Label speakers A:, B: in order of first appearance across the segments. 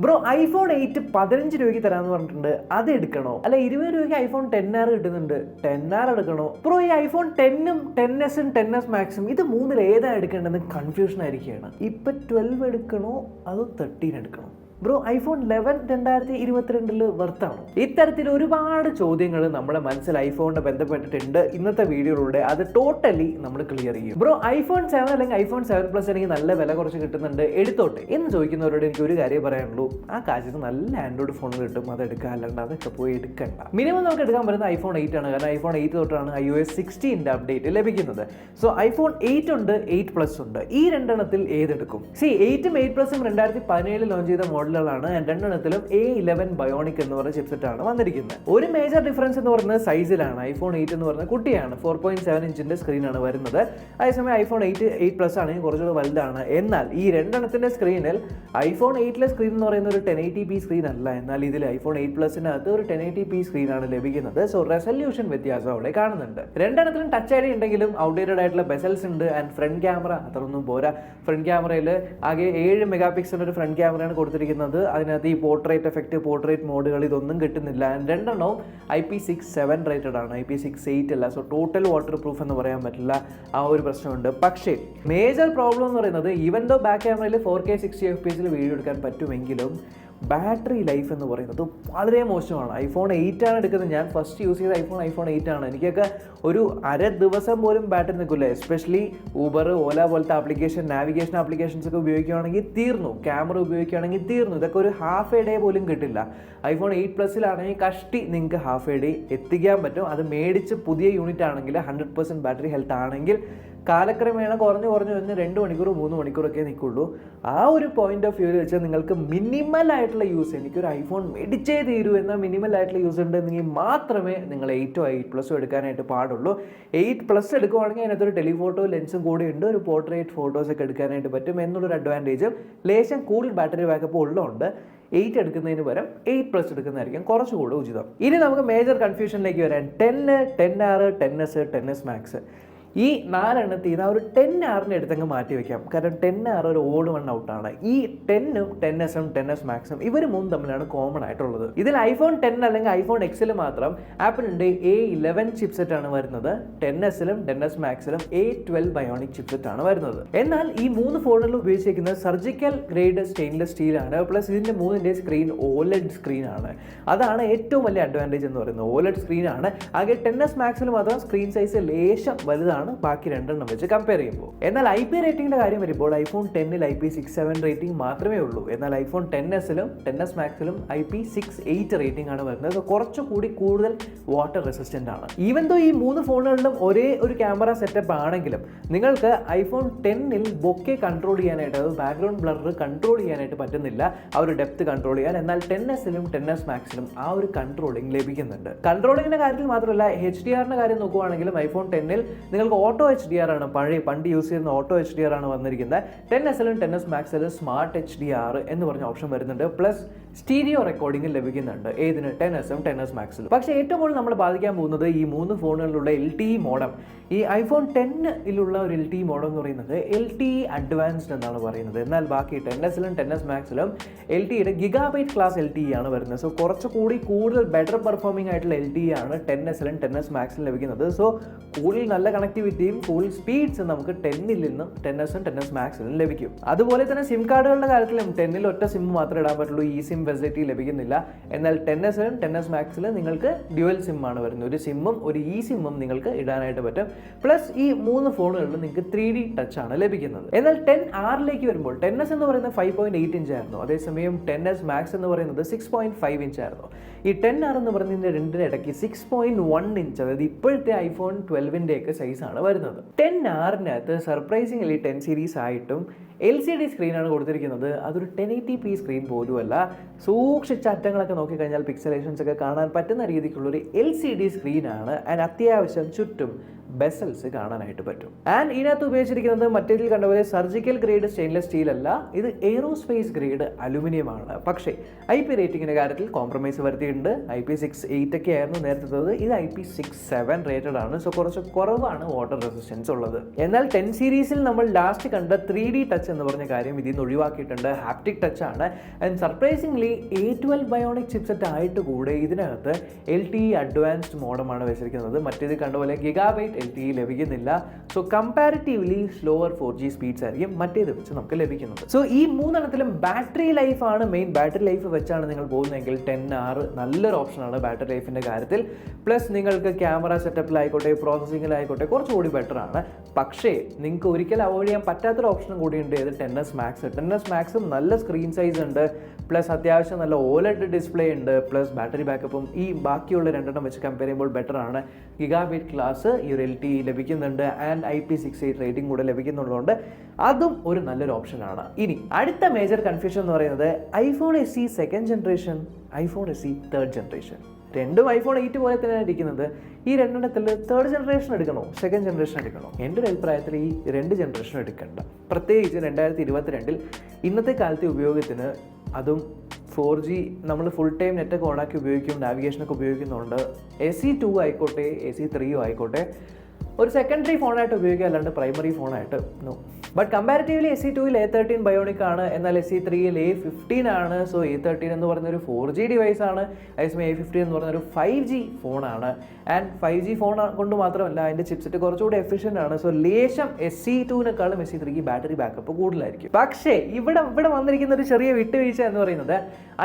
A: Bro iPhone 8 15 രൂപയ്ക്ക് തരാമെന്ന് പറഞ്ഞിട്ടുണ്ട്, അത് എടുക്കണോ? അല്ല 20 രൂപയ്ക്ക് ഐഫോൺ 10R കിട്ടുന്നുണ്ട്, 10R എടുക്കണോ? ബ്രോ ഈ ഐഫോൺ 10ഉം 10s ടെൻ എസ് മാക്സും ഇത് മൂന്നിൽ ഏതാ എടുക്കേണ്ടതെന്ന് കൺഫ്യൂഷൻ ആയിരിക്കുകയാണ്. ഇപ്പം 12 എടുക്കണോ അതോ 13 എടുക്കണോ? Bro iPhone 11 2022 വെർത്താണോ? ഇത്തരത്തിൽ ഒരുപാട് ചോദ്യങ്ങൾ നമ്മുടെ മനസ്സിൽ ഐഫോണിനെ ബന്ധപ്പെട്ടിട്ടുണ്ട്. ഇന്നത്തെ വീഡിയോയിലൂടെ അത് ടോട്ടലി നമ്മൾ ക്ലിയർ ചെയ്യും. ബ്രോ ഐഫോൺ 7 അല്ലെങ്കിൽ ഐഫോൺ 7+ എനിക്ക് നല്ല വില കുറച്ച് കിട്ടുന്നുണ്ട്, എടുത്തോട്ടെ എന്ന് ചോദിക്കുന്നവരോട് എനിക്ക് ഒരു കാര്യം പറയാനുള്ളൂ, ആ കാശിന് നല്ല ആൻഡ്രോയിഡ് ഫോൺ കിട്ടും, അത് എടുക്കുക, അല്ലാണ്ട് അതൊക്കെ പോയി എടുക്കണ്ട. മിനിമം നമുക്ക് എടുക്കാൻ പറ്റുന്ന ഐഫോൺ 8 ആണ്, കാരണം ഐഫോൺ 8 തൊട്ടാണ് iOS 16 അപ്ഡേറ്റ് ലഭിക്കുന്നത്. സോ ഐഫോൺ 8 ഉണ്ട്, 8+ ഉണ്ട്. ഈ രണ്ടെണ്ണത്തിൽ ഏതെടുക്കും? 8ഉം 8+ഉം 2017 ലോഞ്ച് ചെയ്ത മോഡൽ ാണ്. രണ്ടെണ്ണത്തിലും A11 ബയോണിക് എന്ന് പറഞ്ഞ ചിപ്സെറ്റ് ആണ് വന്നിരിക്കുന്നത്. ഒരു മേജർ ഡിഫറൻസ് എന്ന് പറയുന്നത് സൈസിലാണ്. ഐഫോൺ 8 എന്ന് പറഞ്ഞ കുട്ടിയാണ്, 4.7 ഇഞ്ചിന്റെ സ്ക്രീനാണ് വരുന്നത്. അതേസമയം ഐഫോൺ 8+ ആണെങ്കിൽ കുറച്ചുകൂടി വലുതാണ്. എന്നാൽ ഈ രണ്ടെണ്ണത്തിന്റെ സ്ക്രീനിൽ ഐഫോൺ 8ലെ സ്ക്രീൻ എന്ന് പറയുന്ന ഒരു 1080p സ്ക്രീൻ അല്ല, എന്നാൽ ഇതിൽ ഐഫോൺ 8+നകത്ത് ഒരു 1080p സ്ക്രീനാണ് ലഭിക്കുന്നത്. സോ റെസല്യൂഷൻ വ്യത്യാസം അവിടെ കാണുന്നുണ്ട്. രണ്ടെണ്ണത്തിലും ടച്ച് ഐ ഡി ഉണ്ടെങ്കിലും ഔട്ട്ഡേറ്റഡ് ആയിട്ടുള്ള ബെസൽസ് ഉണ്ട്. ആൻഡ് ഫ്രണ്ട് ക്യാമറ അത്രയൊന്നും പോരാ. ഫ്രണ്ട് ക്യാമറയിൽ ആകെ 7 മെഗാ പിക്സൽ ഒരു ഫ്രണ്ട് ക്യാമറയാണ് കൊടുത്തിരിക്കുന്നത്. അതിനകത്ത് ഈ പോർട്രേറ്റ് എഫക്റ്റ്, പോർട്രേറ്റ് മോഡുകൾ ഇതൊന്നും കിട്ടുന്നില്ല. രണ്ടെണ്ണവും IP67 റേറ്റഡ് ആണ്, IP68 അല്ല. സോ ടോട്ടൽ വാട്ടർ പ്രൂഫ് എന്ന് പറയാൻ പറ്റില്ല, ആ ഒരു പ്രശ്നമുണ്ട്. പക്ഷേ മേജർ പ്രോബ്ലം എന്ന് പറയുന്നത് ഈവൻ ദോ ബാക്ക് ക്യാമറയിൽ 4K 60 FPS വീഡിയോ എടുക്കാൻ പറ്റുമെങ്കിലും ബാറ്ററി ലൈഫ് എന്ന് പറയുന്നത് വളരെ മോശമാണ്. ഐഫോൺ 8 ആണ് എടുക്കുന്നത്. ഞാൻ ഫസ്റ്റ് യൂസ് ചെയ്ത ഐഫോൺ 8 ആണ്. എനിക്കൊക്കെ ഒരു അര ദിവസം പോലും ബാറ്ററി നിൽക്കില്ല. എസ്പെഷ്യലി ഊബർ, ഓല പോലത്തെ ആപ്ലിക്കേഷൻ, നാവിഗേഷൻ ആപ്ലിക്കേഷൻസ് ഒക്കെ ഉപയോഗിക്കുകയാണെങ്കിൽ തീർന്നു. ക്യാമറ ഉപയോഗിക്കുകയാണെങ്കിൽ തീർന്നു. ഇതൊക്കെ ഒരു ഹാഫ് എ ഡേ പോലും കിട്ടില്ല. ഐഫോൺ 8+ലാണെങ്കിൽ കഷ്ടി നിങ്ങൾക്ക് ഹാഫ് എ ഡേ എത്തിക്കാൻ പറ്റും. അത് മേടിച്ച് പുതിയ യൂണിറ്റ് ആണെങ്കിൽ 100% ബാറ്ററി ഹെൽത്ത് ആണെങ്കിൽ കാലക്രമേണ കുറഞ്ഞു വന്ന് 2 മണിക്കൂർ 3 മണിക്കൂറൊക്കെ നിൽക്കുള്ളൂ. ആ ഒരു പോയിന്റ് ഓഫ് വ്യൂവിൽ വെച്ചാൽ നിങ്ങൾക്ക് മിനിമൽ ആയിട്ടുള്ള യൂസ്, എനിക്കൊരു ഐഫോൺ മേടിച്ചേ തീരൂ എന്നാൽ മിനിമൽ ആയിട്ടുള്ള യൂസ് ഉണ്ടെങ്കിൽ മാത്രമേ നിങ്ങൾ 8 8+ എടുക്കാനായിട്ട് പാടുള്ളൂ. 8+ എടുക്കുവാണെങ്കിൽ അതിനകത്തൊരു ടെലിഫോട്ടോ ലെൻസും കൂടി ഉണ്ട്, ഒരു പോർട്രേറ്റ് ഫോട്ടോസൊക്കെ എടുക്കാനായിട്ട് പറ്റും എന്നുള്ളൊരു അഡ്വാൻറ്റേജും ലേശം കൂടുതൽ ബാറ്ററി ബാക്കപ്പ് ഉള്ളതുകൊണ്ട് 8 എടുക്കുന്നതിന് പകരം 8+ എടുക്കുന്നതായിരിക്കും കുറച്ചുകൂടി ഉചിതം. ഇനി നമുക്ക് മേജർ കൺഫ്യൂഷനിലേക്ക് വരാൻ 10, 10R, 10s, 10s Max ഈ 4 എണ്ണത്തിൽ നിന്ന് ഒരു 10R എടുത്തങ്ങ് മാറ്റി വയ്ക്കാം. കാരണം 10R ഒരു ഓഡ് വൺ ഔട്ടാണ്. ഈ 10ഉം 10sഉം 10s Maxും ഇവർ മൂന്നും തമ്മിലാണ് കോമൺ ആയിട്ടുള്ളത്. ഇതിൽ ഐഫോൺ 10 അല്ലെങ്കിൽ ഐഫോൺ Xൽ മാത്രം ആപ്പിളിൻ്റെ A11 ചിപ്സെറ്റ് ആണ് വരുന്നത്. 10sലും 10s Maxലും A12 ബയോണിക് ചിപ്സെറ്റ് ആണ് വരുന്നത്. എന്നാൽ ഈ 3 ഫോണുകളിൽ ഉപയോഗിച്ചിരിക്കുന്നത് സർജിക്കൽ ഗ്രേഡ് സ്റ്റെയിൻലെസ് സ്റ്റീലാണ്. പ്ലസ് ഇതിൻ്റെ 3ന്റെ സ്ക്രീൻ OLED സ്ക്രീനാണ്. അതാണ് ഏറ്റവും വലിയ അഡ്വാൻറ്റേജ് എന്ന് പറയുന്നത്. OLED സ്ക്രീനാണ്. ആകെ 10s Maxൽ മാത്രം സ്ക്രീൻ സൈസ് ലേശം വലുതാണ് ബാക്കി രണ്ടെണ്ണം വെച്ച് കമ്പയർ ചെയ്യുമ്പോൾ. എന്നാൽ IP റേറ്റിംഗിന്റെ കാര്യം വരുമ്പോൾ ഐഫോൺ 10ൽ IP67 റേറ്റിംഗ് മാത്രമേ ഉള്ളൂ. എന്നാൽ ഐഫോൺ 10sലും 10s Maxലും IP68 റേറ്റിംഗ് ആണ് വരുന്നത്. കുറച്ചുകൂടി കൂടുതൽ വാട്ടർ റെസിസ്റ്റന്റ് ആണ്. ഈവൻ ദോ ഈ 3 ഫോണുകളിലും ഒരേ ഒരു ക്യാമറ സെറ്റപ്പ് ആണെങ്കിലും നിങ്ങൾക്ക് ഐഫോൺ 10ൽ ബൊക്കെ കൺട്രോൾ ചെയ്യാനായിട്ട്, അത് ബാക്ക്ഗ്രൗണ്ട് ബ്ലർ കൺട്രോൾ ചെയ്യാനായിട്ട് പറ്റുന്നില്ല, ആ ഒരു ഡെപ്ത് കൺട്രോൾ ചെയ്യാൻ. എന്നാൽ 10sലും 10s Maxലും ആ ഒരു കൺട്രോളിംഗ് ലഭിക്കുന്നുണ്ട്. കൺട്രോളിങ്ങിന്റെ കാര്യത്തിൽ മാത്രമല്ല, HDRന്റെ കാര്യം നോക്കുകയാണെങ്കിലും ഐഫോൺ 10ൽ നിങ്ങൾക്ക് ഓട്ടോ HDR ആണ്, പണ്ട് യൂസ് ചെയ്യുന്ന ഓട്ടോ HDR ആണ് വന്നിരിക്കുന്നത്. 10sലും 10s Maxലും സ്മാർട്ട് HDR എന്ന് പറഞ്ഞ ഓപ്ഷൻ വരുന്നുണ്ട്. പ്ലസ് സ്റ്റീരിയോ റെക്കോർഡിംഗ് ലഭിക്കുന്നുണ്ട്. ഏതിന്? 10sഉം 10s Maxലും. പക്ഷേ ഏറ്റവും കൂടുതൽ നമ്മൾ ബാധിക്കാൻ പോകുന്നത് ഈ 3 ഫോണുകളിലുള്ള LTE മോഡം. ഈ ഐഫോൺ 10ലുള്ള ഒരു LTE മോഡം എന്ന് പറയുന്നത് LTE അഡ്വാൻസ്ഡ് എന്നാണ് പറയുന്നത്. എന്നാൽ ബാക്കി 10sലും 10s Maxലും LTEയുടെ ഗിഗാബൈറ്റ് ക്ലാസ് LTE ആണ് വരുന്നത്. സോ കുറച്ചുകൂടി കൂടുതൽ ബെറ്റർ പെർഫോമിംഗ് ആയിട്ടുള്ള LTE ആണ് 10sലും 10s Maxലും ലഭിക്കുന്നത്. സോ കൂടുതൽ നല്ല കണക്ടിവിറ്റിയും കൂടുതൽ സ്പീഡ്സും നമുക്ക് 10ൽ നിന്നും 10sഉം 10s Maxലും ലഭിക്കും. അതുപോലെ തന്നെ സിം കാർഡുകളുടെ കാര്യത്തിലും 10ൽ ഒറ്റ സിം മാത്രമേ ഇടാൻ പറ്റുള്ളൂ. ഈ സിം ഫെസിലിറ്റി ലഭിക്കുന്നില്ല. എന്നാൽ 10sലും 10s Maxലും നിങ്ങൾക്ക് ഡ്യുവൽ സിം ആണ് വരുന്നത്. ഒരു സിമ്മും ഒരു സിമ്മും നിങ്ങൾക്ക് ഇടാനായിട്ട് പറ്റും. പ്ലസ് ഈ 3 ഫോണുകളിലും നിങ്ങൾക്ക് 3D ടച്ച് ആണ് ലഭിക്കുന്നത്. എന്നാൽ 10Rലേക്ക് വരുമ്പോൾ 10s എന്ന് പറയുന്നത് 5.8 ഇഞ്ച് ആയിരുന്നു. അതേസമയം 10s Max എന്ന് പറയുന്നത് 6.5 ഇഞ്ച് ആയിരുന്നു. ഈ 10R എന്ന് പറയുന്നതിൻ്റെ രണ്ടിന് ഇടയ്ക്ക് 6.1 ഇഞ്ച്, അതായത് ഇപ്പോഴത്തെ ഐഫോൺ 12ന്റെ ഒക്കെ സൈസാണ് വരുന്നത്. 10Rനകത്ത് സർപ്രൈസിംഗ്ലി 10 സീരീസ് ആയിട്ടും LCD സ്ക്രീനാണ് കൊടുത്തിരിക്കുന്നത്. അതൊരു 1080p സ്ക്രീൻ പോലുമല്ല. സൂക്ഷിച്ച അറ്റങ്ങളൊക്കെ നോക്കിക്കഴിഞ്ഞാൽ പിക്സലേഷൻസ് ഒക്കെ കാണാൻ പറ്റുന്ന രീതിക്കുള്ളൊരു LCD സ്ക്രീനാണ്. അതിന് അത്യാവശ്യം ചുറ്റും ബെസൽസ് കാണാനായിട്ട് പറ്റും. ആൻഡ് ഇതിനകത്ത് ഉപയോഗിച്ചിരിക്കുന്നത് മറ്റേതിൽ കണ്ടപോലെ സർജിക്കൽ ഗ്രേഡ് സ്റ്റെയിൻലെസ് സ്റ്റീൽ അല്ല, ഇത് എയ്റോസ്പേസ് ഗ്രേഡ് അലുമിനിയം ആണ്. പക്ഷേ IP റേറ്റിംഗിന്റെ കാര്യത്തിൽ കോംപ്രമൈസ് വരുത്തിയിട്ടുണ്ട്. IP68 ഒക്കെ ആയിരുന്നു നേരത്തെ, ഇത് IP67 റേറ്റഡ് ആണ്. സോ കുറച്ച് കുറവാണ് വാട്ടർ റെസിസ്റ്റൻസ് ഉള്ളത്. എന്നാൽ 10 സീരീസിൽ നമ്മൾ ലാസ്റ്റ് കണ്ട 3D ടച്ച് എന്ന് പറഞ്ഞ കാര്യം ഇതിൽ നിന്ന് ഒഴിവാക്കിയിട്ടുണ്ട്. ഹാപ്റ്റിക് ടച്ച് ആണ്. And surprisingly A12 bionic chipset ആയിട്ട് കൂടെ ഇതിനകത്ത് LTE അഡ്വാൻസ്ഡ് മോഡമാണ് വെച്ചിരിക്കുന്നത്. മറ്റേത് കണ്ടപോലെ ഗിഗാബൈറ്റ് LTE ലഭിക്കുന്നില്ല. So comparatively slower 4G speeds ആയിരിക്കും മറ്റേത് വെച്ച് നമുക്ക് ലഭിക്കുന്നത്. സോ ഈ മൂന്നെണ്ണത്തിലും ബാറ്ററി ലൈഫ് ആണ് മെയിൻ. ബാറ്ററി ലൈഫ് വെച്ചാണ് നിങ്ങൾ പോകുന്നതെങ്കിൽ 10R നല്ലൊരു ഓപ്ഷനാണ് ബാറ്ററി ലൈഫിൻ്റെ കാര്യത്തിൽ. പ്ലസ് നിങ്ങൾക്ക് ക്യാമറ സെറ്റപ്പിലായിക്കോട്ടെ പ്രോസസ്സിങ്ങിലായിക്കോട്ടെ കുറച്ചുകൂടി ബെറ്റർ ആണ്. പക്ഷേ നിങ്ങൾക്ക് ഒരിക്കലും അവോയ്ഡ് ചെയ്യാൻ പറ്റാത്തൊരു ഓപ്ഷനും കൂടിയുണ്ട്, ഇത് 10s Max. 10s Maxും നല്ല സ്ക്രീൻ സൈസ് ഉണ്ട്, പ്ലസ് അത്യാവശ്യം നല്ല OLED ഡിസ്പ്ലേ ഉണ്ട്, പ്ലസ് ബാറ്ററി ബാക്കപ്പും ഈ ബാക്കിയുള്ള രണ്ടെണ്ണം വെച്ച് കമ്പയർ ചെയ്യുമ്പോൾ ബെറ്റർ ആണ്. ഗിഗാബൈറ്റ് ക്ലാസ് ഈ ഒരു LTE ലഭിക്കുന്നുണ്ട് ആൻഡ് IP68 റേറ്റിംഗ് കൂടെ ലഭിക്കുന്നുള്ളതുകൊണ്ട് അതും ഒരു നല്ലൊരു ഓപ്ഷനാണ്. ഇനി അടുത്ത മേജർ കൺഫ്യൂഷൻ എന്ന് പറയുന്നത് iPhone SE second generation, iPhone SE third generation. രണ്ടും iPhone 8 പോലെ തന്നെയാണ് ഇരിക്കുന്നത്. ഈ രണ്ടെണ്ണത്തിൽ തേർഡ് ജനറേഷൻ എടുക്കണോ സെക്കൻഡ് ജനറേഷൻ എടുക്കണോ? എൻ്റെ ഒരു അഭിപ്രായത്തിൽ ഈ രണ്ട് ജനറേഷൻ എടുക്കണ്ട. പ്രത്യേകിച്ച് 2022 ഇന്നത്തെ കാലത്തെ ഉപയോഗത്തിന്, അതും 4G നമ്മൾ ഫുൾ ടൈം നെറ്റൊക്കെ ഓണാക്കി ഉപയോഗിക്കും, നാവിഗേഷനൊക്കെ ഉപയോഗിക്കുന്നുണ്ട്. SE2 ആയിക്കോട്ടെ SE3 ആയിക്കോട്ടെ ഒരു സെക്കൻഡറി ഫോണായിട്ട് ഉപയോഗിക്കുക, അല്ലാണ്ട് പ്രൈമറി ഫോണായിട്ട് നോ. ബട്ട് കമ്പാരിറ്റീവ്ലി SE2ൽ A13 ബയോണിക് ആണ്, എന്നാൽ SE3ൽ A15 ആണ്. സോ A13 എന്ന് പറയുന്ന ഒരു 4G ഡിവൈസ് ആണ്, അതേസമയം A15 എന്ന് പറയുന്ന ഒരു 5G ഫോണാണ്. ആൻഡ് 5G ഫോൺ കൊണ്ട് മാത്രമല്ല അതിൻ്റെ ചിപ്സെറ്റ് കുറച്ചുകൂടി എഫിഷ്യൻ്റ് ആണ്. സോ ലേശം SE2നെക്കാളും SE3ക്ക് ബാറ്ററി ബാക്കപ്പ് കൂടുതലായിരിക്കും. പക്ഷേ ഇവിടെ വന്നിരിക്കുന്ന ഒരു ചെറിയ വിട്ടുവീഴ്ച എന്ന് പറയുന്നത്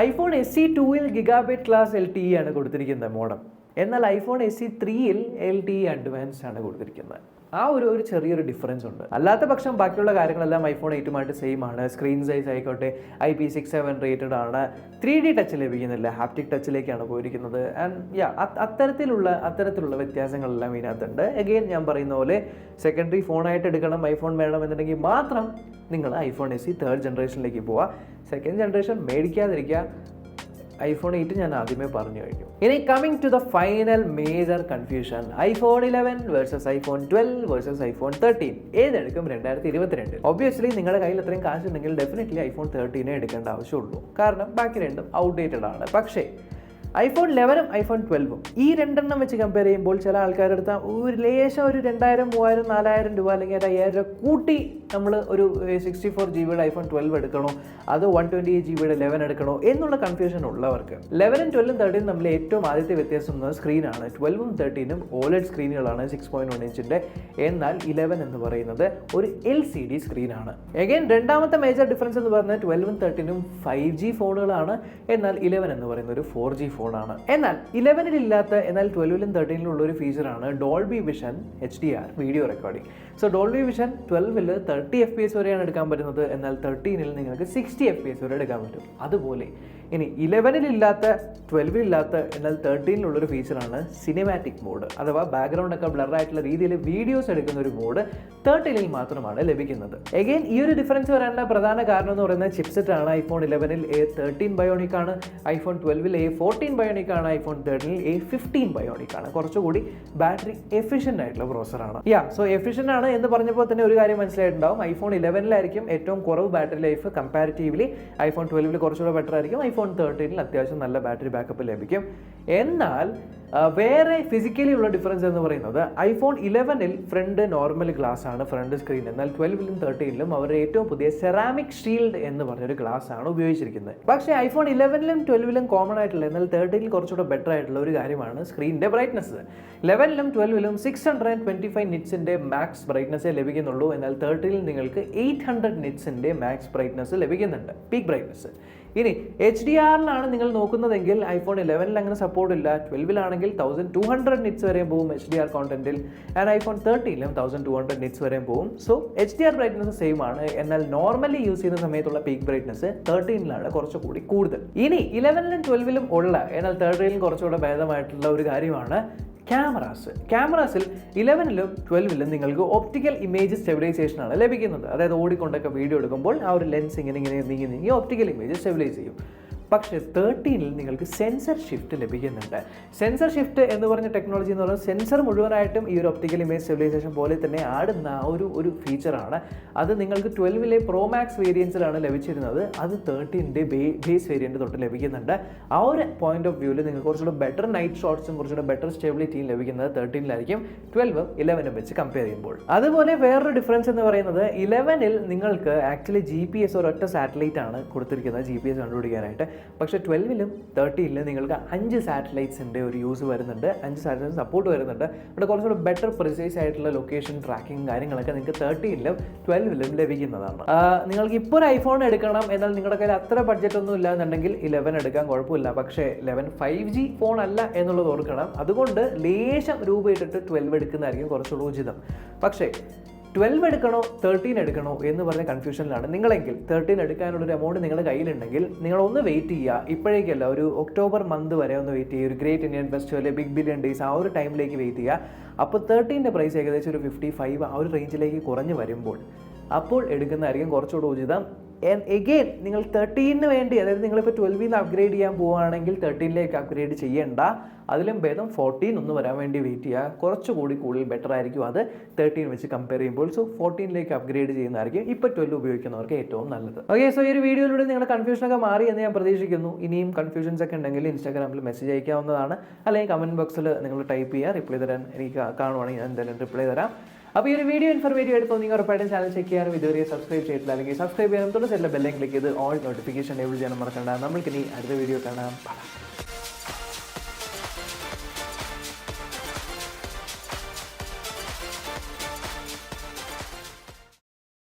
A: iPhone SE2ൽ ഗിഗാബൈറ്റ് ക്ലാസ് LTE ആണ് കൊടുത്തിരിക്കുന്നത് മോഡം, എന്നാൽ iPhone SE3ൽ LTE അഡ്വാൻസ്ഡ് ആണ് കൊടുത്തിരിക്കുന്നത്. ആ ഒരു ചെറിയൊരു ഡിഫറൻസ് ഉണ്ട്. അല്ലാത്ത പക്ഷം ബാക്കിയുള്ള കാര്യങ്ങളെല്ലാം iPhone 8 സെയിം ആണ്. സ്ക്രീൻ സൈസ് ആയിക്കോട്ടെ IP67 റേറ്റഡ് ആണ്. 3D ടച്ച് ലഭിക്കുന്നില്ല, ഹാപ്റ്റിക് ടച്ചിലേക്കാണ് പോയിരിക്കുന്നത്. ആൻഡ് അത്തരത്തിലുള്ള വ്യത്യാസങ്ങളെല്ലാം ഇതിനകത്തുണ്ട്. അഗെയിൻ ഞാൻ പറയുന്ന പോലെ സെക്കൻഡറി ഫോണായിട്ട് എടുക്കണം, ഐഫോൺ വേണമെന്നുണ്ടെങ്കിൽ മാത്രം നിങ്ങൾ iPhone SE തേർഡ് ജനറേഷനിലേക്ക് പോവുക. Second generation മേടിക്കാതിരിക്കുക. iPhone 8 ഞാൻ ആദ്യമേ പറഞ്ഞു കഴിഞ്ഞു. ഇനി coming to the final major confusion, iPhone 11 versus iPhone 12 versus iPhone 13 ഏതെടുക്കും 2022? ഒബ്വിയസ്ലി നിങ്ങളുടെ കയ്യിൽ അത്രയും കാശുണ്ടെങ്കിൽ ഡെഫിനറ്റ്ലി iPhone 13 എടുക്കേണ്ട ആവശ്യമുള്ളൂ, കാരണം ബാക്കി രണ്ടും ഔട്ട്ഡേറ്റഡ് ആണ്. പക്ഷേ iPhone 11ഉം iPhone 12ഉം ഈ രണ്ടെണ്ണം വെച്ച് കമ്പയർ ചെയ്യുമ്പോൾ ചില ആൾക്കാരുടെ അടുത്ത് ഒരു ലേശം ഒരു 2000, 3000, 4000 രൂപ അല്ലെങ്കിൽ 5000 രൂപ കൂട്ടി നമ്മൾ ഒരു 64 GB iPhone 12 എടുക്കണോ അത് 128 GB 11 എടുക്കണോ എന്നുള്ള കൺഫ്യൂഷൻ ഉള്ളവർക്ക് 11ഉം 12ഉം 13ഉം തമ്മിൽ ഏറ്റവും ആദ്യത്തെ വ്യത്യാസം എന്നത് സ്ക്രീനാണ്. 12ഉം 13ഉം OLED സ്ക്രീനുകളാണ് 6.1 ഇഞ്ചിൻ്റെ, എന്നാൽ 11 എന്ന് പറയുന്നത് ഒരു LCD സ്ക്രീനാണ്. എഗെയിൻ രണ്ടാമത്തെ മേജർ ഡിഫറൻസ് എന്ന് പറഞ്ഞാൽ 12ഉം 13ഉം 5G ഫോണുകളാണ്, എന്നാൽ 11 എന്ന് പറയുന്ന ഒരു 4G ഫോണാണ്. എന്നാൽ 11ൽ ഇല്ലാത്ത എന്നാൽ 12ലും 13ലും ഉള്ള ഒരു ഫീച്ചറാണ് Dolby vision HDR video recording. So Dolby vision 12ൽ 30 FPS വരെയാണ് എടുക്കാൻ പറ്റുന്നത്, എന്നാൽ 13ൽ നിങ്ങൾക്ക് 60 FPS വരെ എടുക്കാൻ പറ്റും. അതുപോലെ ഇനി 11ൽ ഇല്ലാത്ത 12ൽ ഇല്ലാത്ത എന്നാൽ 13ലുള്ളൊരു ഫീച്ചറാണ് സിനിമാറ്റിക് മോഡ്, അഥവാ ബാക്ക്ഗ്രൗണ്ട് ഒക്കെ ബ്ലർ ആയിട്ടുള്ള രീതിയിൽ വീഡിയോസ് എടുക്കുന്ന ഒരു മോഡ് 13ൽ മാത്രമാണ് ലഭിക്കുന്നത്. എഗെയിൻ ഈ ഒരു ഡിഫറൻസ് വരാനുള്ള പ്രധാന കാരണം എന്ന് പറയുന്നത് ചിപ്സെറ്റ് ആണ്. iPhone 11ൽ A13 ബയോണിക് ആണ്, iPhone 12ൽ A14 ബയോണിക് ആണ്, iPhone 13ൽ A15 ബയോണിക് ആണ്. കുറച്ചുകൂടി ബാറ്ററി എഫിഷ്യൻ്റ് ആയിട്ടുള്ള പ്രോസറാണ്. സോ എഫിഷ്യൻ്റ് ആണ് എന്ന് പറഞ്ഞപ്പോൾ തന്നെ ഒരു കാര്യം മനസ്സിലായിട്ടുണ്ടാവും, iPhone 11ലായിരിക്കും ഏറ്റവും കുറവ് ബാറ്ററി ലൈഫ് കമ്പാരിറ്റീവ്ലി. iPhone 12ൽ കുറച്ചുകൂടെ ബെറ്റർ ആയിരിക്കും, iPhone 13ൽ അത്യാവശ്യം നല്ല ബാറ്ററി ബാക്കപ്പ് ലഭിക്കും. എന്നാൽ വേറെ ഫിസിക്കലി ഉള്ള ഡിഫറൻസ് എന്ന് പറയുന്നത് iPhone 11ൽ ഫ്രണ്ട് നോർമൽ ഗ്ലാസ് ആണ് ഫ്രണ്ട് സ്ക്രീൻ, എന്നാൽ 12ലും 13ലും അവരുടെ ഏറ്റവും പുതിയ സെറാമിക് ഷീൽഡ് എന്ന് പറഞ്ഞൊരു ഗ്ലാസ് ആണ് ഉപയോഗിച്ചിരിക്കുന്നത്. പക്ഷേ iPhone 11ലും 12ലും കോമൺ ആയിട്ടുള്ള എന്നാൽ 13ൽ കുറച്ചുകൂടെ ബെറ്റർ ആയിട്ടുള്ള ഒരു കാര്യമാണ് സ്ക്രീനിന്റെ ബ്രൈറ്റ്നസ്. 11ലും 12ലും 625 നിറ്റ്സിന്റെ മാക്സ് ബ്രൈറ്റ്നസ്സേ ലഭിക്കുന്നുള്ളൂ, എന്നാൽ 13ൽ നിങ്ങൾക്ക് 800 നിറ്റ്സിന്റെ മാക്സ് ബ്രൈറ്റ്നസ് ലഭിക്കുന്നുണ്ട്, പീക്ക് ബ്രൈറ്റ്നസ്. ഇനി HDRലാണ് നിങ്ങൾ നോക്കുന്നതെങ്കിൽ iPhone 11ൽ അങ്ങനെ സപ്പോർട്ട് ഇല്ല. 12ലാണെങ്കിൽ 1200 നിറ്റ്സ് വരെയും പോകും HDR കോണ്ടന്റിൽ, ആൻഡ് iPhone 13ലും 1200 നിറ്റ്സ് വരെയും പോകും. സോ HDR ബ്രൈറ്റ്നസ് സെയിം ആണ്, എന്നാൽ നോർമലി യൂസ് ചെയ്യുന്ന സമയത്തുള്ള പീക്ക് ബ്രൈറ്റ്നസ് 13ലാണ് കുറച്ചുകൂടി കൂടുതൽ. ഇനി 11ലും 12ലും ഉള്ള എന്നാൽ 13ലും കുറച്ചുകൂടെ ഭേദമായിട്ടുള്ള ഒരു കാര്യമാണ് ക്യാമറാസിൽ 11ലും 12ലും നിങ്ങൾക്ക് ഒപ്റ്റിക്കൽ ഇമേജ് സ്റ്റെബിലൈസേഷൻ ആണ് ലഭിക്കുന്നത്. അതായത് ഓടിക്കൊണ്ടൊക്കെ വീഡിയോ എടുക്കുമ്പോൾ ആ ഒരു ലെൻസ് ഇങ്ങനെ നീങ്ങി ഒപ്റ്റിക്കൽ ഇമേജ് സ്റ്റെബിലൈസ് ചെയ്യും. പക്ഷേ 13-ൽ നിങ്ങൾക്ക് സെൻസർ ഷിഫ്റ്റ് ലഭിക്കുന്നുണ്ട്. സെൻസർ ഷിഫ്റ്റ് എന്ന് പറഞ്ഞ ടെക്നോളജി എന്ന് പറയുന്നത് സെൻസർ മുഴുവനായിട്ടും ഈ ഒരു ഒപ്റ്റിക്കൽ ഇമേജ് സ്റ്റെബിലൈസേഷൻ പോലെ തന്നെ ആടുന്ന ഒരു ഫീച്ചറാണ്. അത് നിങ്ങൾക്ക് 12-ലെ പ്രോ മാക്സ് വേരിയൻസിലാണ് ലഭിച്ചിരുന്നത്. അത് 13-ൻ്റെ ബേസ് വേരിയൻറ്റ് തൊട്ട് ലഭിക്കുന്നുണ്ട്. ആ ഒരു പോയിന്റ് ഓഫ് വ്യൂവിൽ നിങ്ങൾക്ക് കുറച്ചുകൂടെ ബെറ്റർ നൈറ്റ് ഷോട്ട്സും കുറച്ചുകൂടെ ബെറ്റർ സ്റ്റെബിലിറ്റിയും ലഭിക്കുന്നത് 13-ലായിരിക്കും 12-ഉം 11-ഉം വെച്ച് കമ്പയർ ചെയ്യുമ്പോൾ. അതുപോലെ വേറൊരു ഡിഫറൻസ് എന്ന് പറയുന്നത് 11-ൽ നിങ്ങൾക്ക് ആക്ച്വലി GPS ഒരൊറ്റ സാറ്റലൈറ്റ് ആണ് കൊടുത്തിരിക്കുന്നത് GPS കണ്ടുപിടിക്കാനായിട്ട്. പക്ഷേ 12-ലും 13-ലും നിങ്ങൾക്ക് 5 സാറ്റലൈറ്റ്സിൻ്റെ ഒരു യൂസ് വരുന്നുണ്ട്, 5 സാറ്റലൈറ്റ് സപ്പോർട്ട് വരുന്നുണ്ട്. ഇവിടെ കുറച്ചുകൂടെ ബെറ്റർ പ്രിസൈസ് ആയിട്ടുള്ള ലൊക്കേഷൻ ട്രാക്കിംഗ് കാര്യങ്ങളൊക്കെ നിങ്ങൾക്ക് 13-ലും 12-ലും ലഭിക്കുന്നതാണ്. നിങ്ങൾക്ക് ഇപ്പോൾ ഒരു ഐഫോൺ എടുക്കണം, എന്നാൽ നിങ്ങളുടെ കയ്യിൽ അത്ര ബഡ്ജറ്റ് ഒന്നും ഇല്ലാന്നുണ്ടെങ്കിൽ 11 എടുക്കാൻ കുഴപ്പമില്ല. പക്ഷേ 11 5G ഫോൺ അല്ല എന്നുള്ളത് ഓർക്കണം. അതുകൊണ്ട് ലേശം രൂപ ഇട്ടിട്ട് 12 എടുക്കുന്നതായിരിക്കും കുറച്ചുകൂടി ഉചിതം. പക്ഷേ 12 എടുക്കണോ 13 എടുക്കണോ എന്ന് പറഞ്ഞ കൺഫ്യൂഷനിലാണ് നിങ്ങളെങ്കിൽ 13 എടുക്കാനുള്ളൊരു എമൗണ്ട് നിങ്ങളുടെ കയ്യിലുണ്ടെങ്കിൽ നിങ്ങളൊന്ന് വെയിറ്റ് ചെയ്യുക. ഇപ്പോഴേക്കല്ല, ഒരു ഒക്ടോബർ മന്ത് വരെ ഒന്ന് വെയിറ്റ് ചെയ്യുക. ഒരു great Indian festival, big billion days, ആ ഒരു ടൈമിലേക്ക് വെയിറ്റ് ചെയ്യുക. അപ്പോൾ 13-ൻ്റെ പ്രൈസ് ഏകദേശം ഒരു 55 ആ ഒരു റേഞ്ചിലേക്ക് കുറഞ്ഞ് വരുമ്പോൾ അപ്പോൾ എടുക്കുന്നതായിരിക്കും കുറച്ചുകൂടി ഉചിതം. എഗെയിൻ നിങ്ങൾ 13-ന് വേണ്ടി, അതായത് നിങ്ങളിപ്പോൾ 12-ൽ നിന്ന് അപ്ഗ്രേഡ് ചെയ്യാൻ പോവുകയാണെങ്കിൽ 13-ലേക്ക് അപ്ഗ്രേഡ് ചെയ്യേണ്ട. അതിലും ഭേദം 14 ഒന്ന് വരാൻ വേണ്ടി വെയിറ്റ് ചെയ്യുക. കുറച്ചുകൂടി കൂടുതൽ ബെറ്റർ ആയിരിക്കും അത് 13 വെച്ച് കമ്പയർ ചെയ്യുമ്പോൾ. സോ 14-ലേക്ക് അപ്ഗ്രേഡ് ചെയ്യുന്നതായിരിക്കും ഇപ്പോൾ 12 ഉപയോഗിക്കുന്നവർക്ക് ഏറ്റവും നല്ലത്. ഓക്കെ, സോ ഈ ഒരു വീഡിയോയിലൂടെ നിങ്ങളുടെ കൺഫ്യൂഷനൊക്കെ മാറി എന്ന് ഞാൻ പ്രതീക്ഷിക്കുന്നു. ഇനിയും കൺഫ്യൂഷൻസ് ഒക്കെ ഉണ്ടെങ്കിൽ ഇൻസ്റ്റാഗ്രാമിൽ മെസ്സേജ് അയക്കാവുന്നതാണ്, അല്ലെങ്കിൽ കമൻറ്റ് ബോക്സിൽ നിങ്ങൾ ടൈപ്പ് ചെയ്യുക. റിപ്ലൈ തരാൻ എനിക്ക് കാണുവാണെങ്കിൽ ഞാൻ എന്തായാലും റിപ്ലൈ തരാം. അപ്പോൾ ഈ ഒരു വീഡിയോ ഇൻഫർമേറ്റീവ് ആയിട്ട് തോന്നി ഉറപ്പായിട്ടും ചാനൽ ചെക്ക് ചെയ്യാനും ഇതുവരെ സബ്സ്ക്രൈബ് ചെയ്തിട്ടില്ല അല്ലെങ്കിൽ സബ്സ്ക്രൈബ് ചെയ്യാനും തൊട്ട് സൈഡിലെ ബെല്ലും ക്ലിക്ക് ചെയ്ത് ഓൾ നോട്ടിഫിക്കേഷൻ എനേബിൾ ചെയ്യാനും മറക്കണ്ട. നമ്മൾക്കിനി അടുത്ത വീഡിയോ കാണാം.